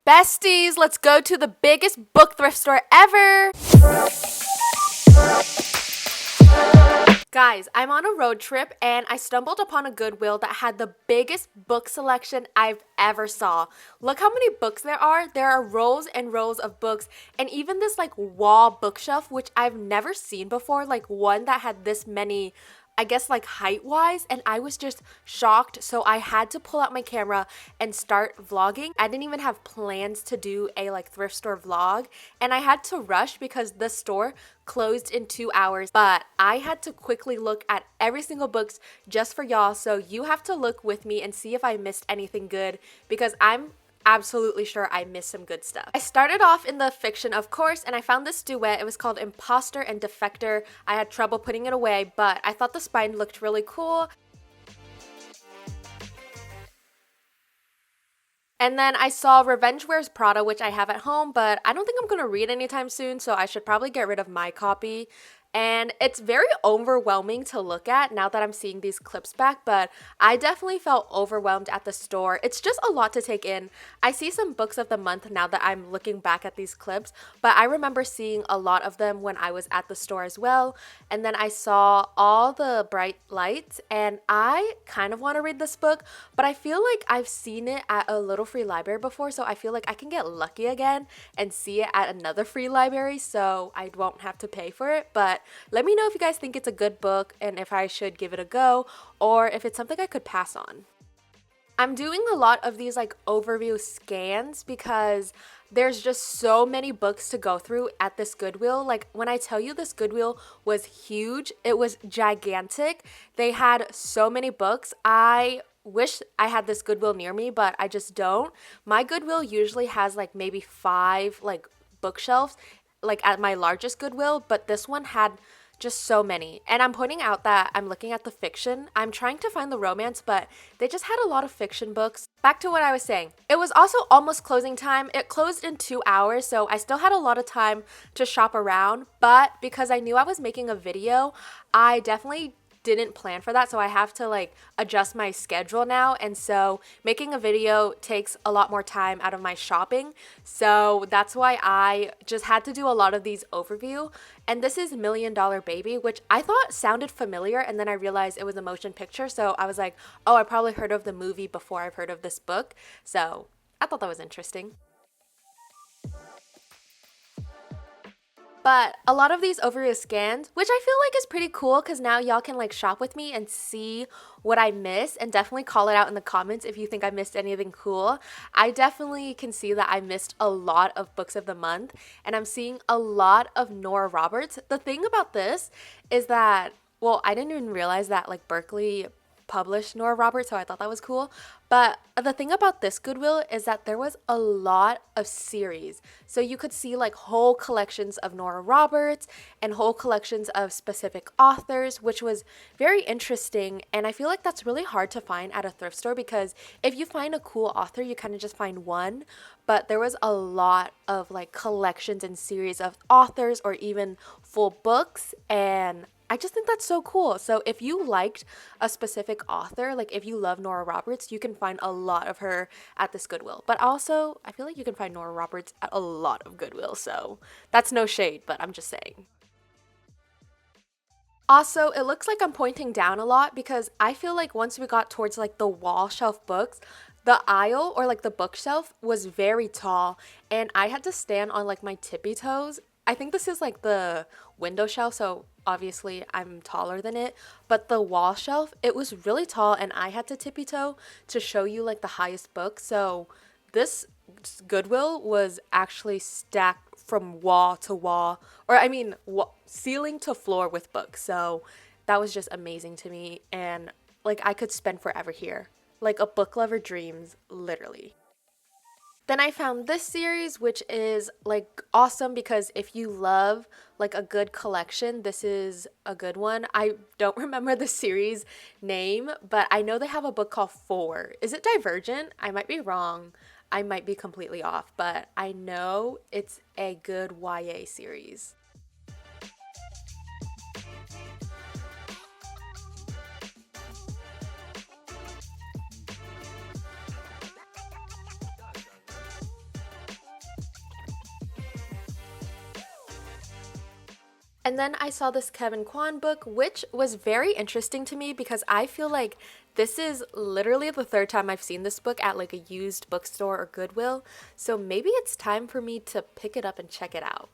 Besties, let's go to the biggest book thrift store ever! Guys, I'm on a road trip and I stumbled upon a Goodwill that had the biggest book selection I've ever saw. Look how many books there are. There are rows and rows of books, and even this like wall bookshelf, which I've never seen before, like one that had this many, I guess like height wise, and I was just shocked. So I had to pull out my camera and start vlogging. I didn't even have plans to do a like thrift store vlog, and I had to rush because the store closed in 2 hours, but I had to quickly look at every single books just for y'all. So you have to look with me and see if I missed anything good, because I'm absolutely sure I missed some good stuff. I started off in the fiction, of course, and I found this duet. It was called Imposter and Defector. I had trouble putting it away, but I thought the spine looked really cool. And then I saw Revenge Wears Prada, which I have at home, but I don't think I'm going to read anytime soon, so I should probably get rid of my copy. And it's very overwhelming to look at now that I'm seeing these clips back, but I definitely felt overwhelmed at the store. It's just a lot to take in. I see some books of the month now that I'm looking back at these clips, but I remember seeing a lot of them when I was at the store as well. And then I saw All the Bright Lights, and I kind of want to read this book, but I feel like I've seen it at a little free library before, so I feel like I can get lucky again and see it at another free library, so I won't have to pay for it. But let me know if you guys think it's a good book and if I should give it a go, or if it's something I could pass on. I'm doing a lot of these like overview scans because there's just so many books to go through at this Goodwill. Like when I tell you this Goodwill was huge, it was gigantic. They had so many books. I wish I had this Goodwill near me, but I just don't. My Goodwill usually has like maybe 5 like bookshelves, like at my largest Goodwill, but this one had just so many. And I'm pointing out that I'm looking at the fiction. I'm trying to find the romance, but they just had a lot of fiction books. Back to what I was saying. It was also almost closing time. It closed in 2 hours, so I still had a lot of time to shop around, but because I knew I was making a video, I definitely didn't plan for that, so I have to like adjust my schedule now, and so making a video takes a lot more time out of my shopping, so that's why I just had to do a lot of these overview. And this is Million Dollar Baby, which I thought sounded familiar, and then I realized it was a motion picture, so I was like, oh, I probably heard of the movie before I've heard of this book, so I thought that was interesting. But a lot of these overview scans, which I feel like is pretty cool because now y'all can like shop with me and see what I miss, and definitely call it out in the comments if you think I missed anything cool. I definitely can see that I missed a lot of books of the month, and I'm seeing a lot of Nora Roberts. The thing about this is that, well, I didn't even realize that like Berkeley published Nora Roberts, so I thought that was cool. But the thing about this Goodwill is that there was a lot of series. So you could see like whole collections of Nora Roberts and whole collections of specific authors, which was very interesting. And I feel like that's really hard to find at a thrift store, because if you find a cool author, you kind of just find one. But there was a lot of like collections and series of authors, or even full books, and I just think that's so cool. So if you liked a specific author, like if you love Nora Roberts, you can find a lot of her at this Goodwill. But also, I feel like you can find Nora Roberts at a lot of Goodwill, so that's no shade, but I'm just saying. Also, it looks like I'm pointing down a lot because I feel like once we got towards like the wall shelf books, the aisle or like the bookshelf was very tall, and I had to stand on like my tippy toes. I think this is like the window shelf, so obviously I'm taller than it, but the wall shelf, it was really tall, and I had to tippy toe to show you like the highest book. So this Goodwill was actually stacked from wall to wall, or I mean ceiling to floor with books. So that was just amazing to me, and like I could spend forever here, like a book lover dreams, literally. Then I found this series, which is like awesome because if you love like a good collection, this is a good one. I don't remember the series name, but I know they have a book called Four. Is it Divergent? I might be wrong. I might be completely off, but I know it's a good YA series. And then I saw this Kevin Kwan book, which was very interesting to me because I feel like this is literally the third time I've seen this book at like a used bookstore or Goodwill. So maybe it's time for me to pick it up and check it out.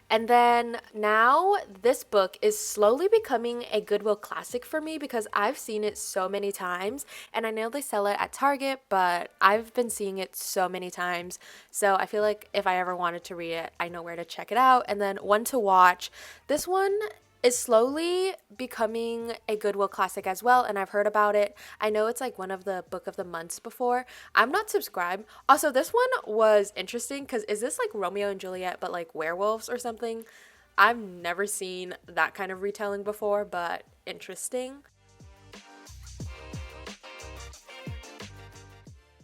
And then now this book is slowly becoming a Goodwill classic for me because I've seen it so many times. And I know they sell it at Target, but I've been seeing it so many times. So I feel like if I ever wanted to read it, I know where to check it out. And then one to watch. This one is slowly becoming a Goodwill classic as well, and I've heard about it. I know it's like one of the book of the months before. I'm not subscribed. Also, this one was interesting because is this like Romeo and Juliet but like werewolves or something? I've never seen that kind of retelling before, but interesting.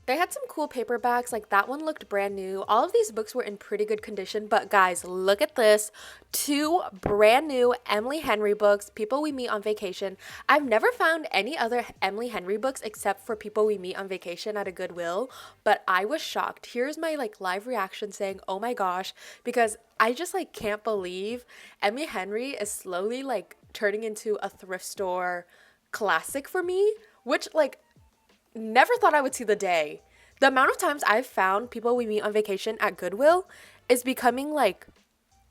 They had some cool paperbacks, like that one looked brand new. All of these books were in pretty good condition, but guys, look at this. Two brand new Emily Henry books, People We Meet on Vacation. I've never found any other Emily Henry books except for People We Meet on Vacation at a Goodwill, but I was shocked. Here's my like live reaction saying, "Oh my gosh," because I just like can't believe Emily Henry is slowly like turning into a thrift store classic for me, which like never thought I would see the day. The amount of times I've found People We Meet on Vacation at Goodwill is becoming like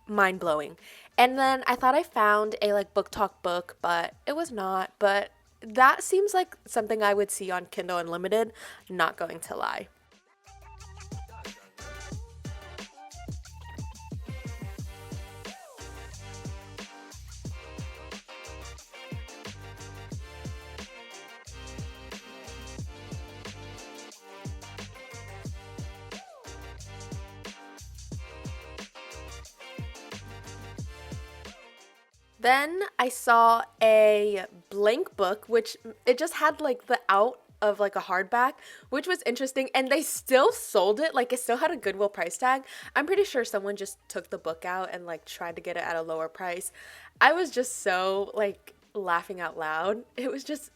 mind blowing. And then I thought I found a like book talk book, but it was not. But that seems like something I would see on Kindle Unlimited, not going to lie. Then I saw a blank book, which it just had like the out of like a hardback, which was interesting. And they still sold it. Like it still had a Goodwill price tag. I'm pretty sure someone just took the book out and like tried to get it at a lower price. I was just so like laughing out loud. It was just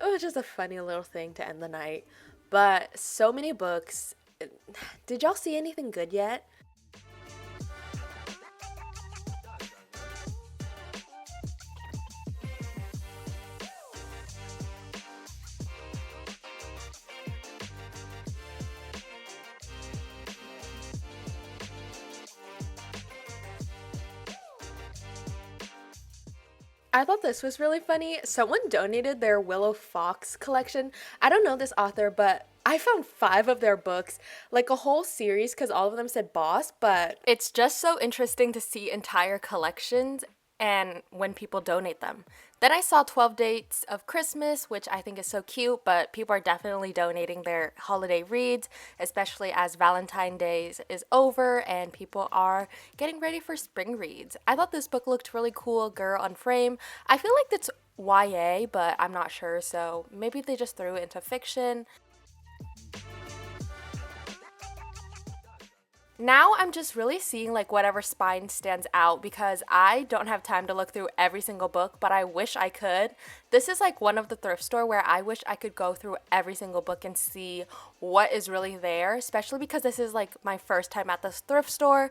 a funny little thing to end the night. But so many books. Did y'all see anything good yet? I thought this was really funny. Someone donated their Willow Fox collection. I don't know this author, but I found five of their books, like a whole series, because all of them said boss, but it's just so interesting to see entire collections and when people donate them. Then I saw 12 Dates of Christmas, which I think is so cute, but people are definitely donating their holiday reads, especially as Valentine's Day is over and people are getting ready for spring reads. I thought this book looked really cool, Girl on Frame. I feel like it's YA, but I'm not sure, so maybe they just threw it into fiction. Now I'm just really seeing like whatever spine stands out because I don't have time to look through every single book, but I wish I could. This is like one of the thrift store where I wish I could go through every single book and see what is really there, especially because this is like my first time at this thrift store.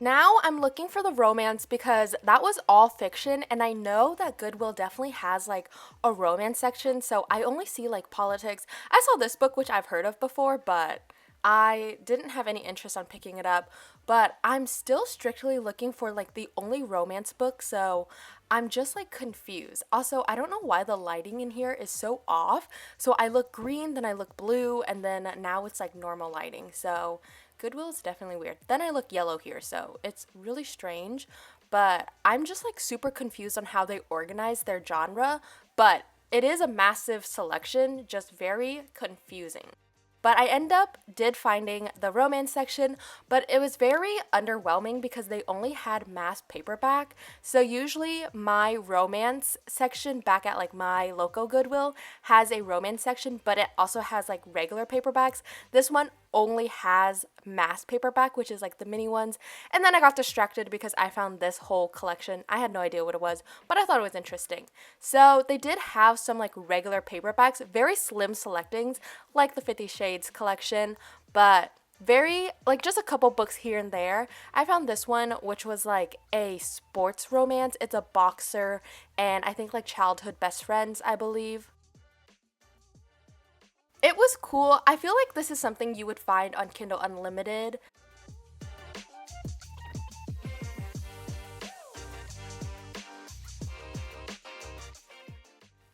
Now I'm looking for the romance because that was all fiction, and I know that Goodwill definitely has like a romance section, so I only see like politics. I saw this book, which I've heard of before, but I didn't have any interest on picking it up. But I'm still strictly looking for like the only romance book, so I'm just like confused. Also, I don't know why the lighting in here is so off. So I look green, then I look blue, and then now it's like normal lighting. So Goodwill is definitely weird. Then I look yellow here, so it's really strange. But I'm just like super confused on how they organize their genre. But it is a massive selection, just very confusing. But I did finding the romance section, but it was very underwhelming because they only had mass paperback. So usually my romance section back at like my local Goodwill has a romance section, but it also has like regular paperbacks. This one only has mass paperback, which is like the mini ones. And then I got distracted because I found this whole collection. I had no idea what it was, but I thought it was interesting. So they did have some like regular paperbacks, very slim selectings, like the 50 Shades collection, but very, like, just a couple books here and there. I found this one, which was like a sports romance. It's a boxer and I think like childhood best friends, I believe. It was cool. I feel like this is something you would find on Kindle Unlimited.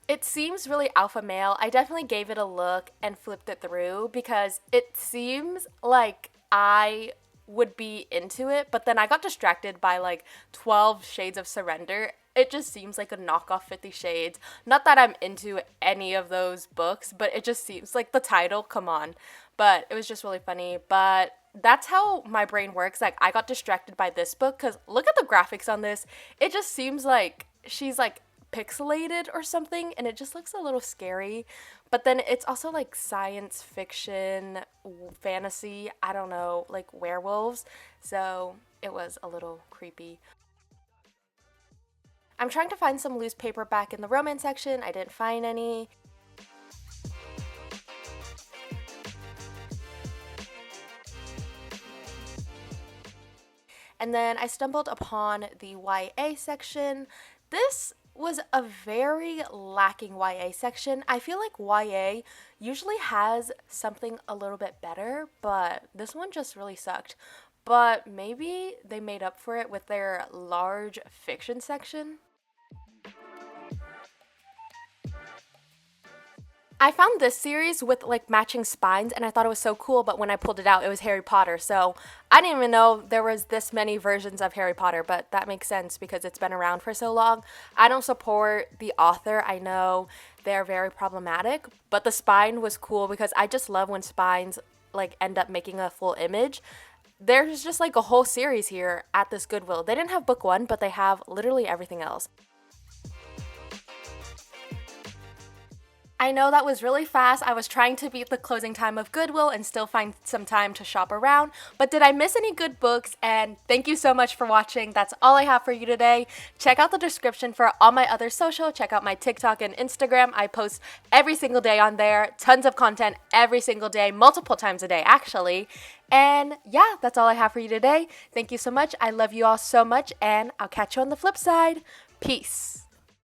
It seems really alpha male. I definitely gave it a look and flipped it through because it seems like I would be into it, but then I got distracted by like 12 Shades of Surrender. It just seems like a knockoff 50 Shades. Not that I'm into any of those books, but it just seems like the title, come on. But it was just really funny. But that's how my brain works. Like, I got distracted by this book because look at the graphics on this. It just seems like she's like pixelated or something, and it just looks a little scary. But then it's also like science fiction, fantasy, I don't know, like werewolves. So it was a little creepy. I'm trying to find some loose paperback in the romance section. I didn't find any. And then I stumbled upon the YA section. This was a very lacking YA section. I feel like YA usually has something a little bit better, but this one just really sucked. But maybe they made up for it with their large fiction section. I found this series with like matching spines and I thought it was so cool, but when I pulled it out, it was Harry Potter. So I didn't even know there was this many versions of Harry Potter, but that makes sense because it's been around for so long. I don't support the author. I know they're very problematic, but the spine was cool because I just love when spines like end up making a full image. There's just like a whole series here at this Goodwill. They didn't have book one, but they have literally everything else. I know that was really fast. I was trying to beat the closing time of Goodwill and still find some time to shop around. But did I miss any good books? And thank you so much for watching. That's all I have for you today. Check out the description for all my other social. Check out my TikTok and Instagram. I post every single day on there. Tons of content every single day, multiple times a day actually. And yeah, that's all I have for you today. Thank you so much. I love you all so much and I'll catch you on the flip side. Peace.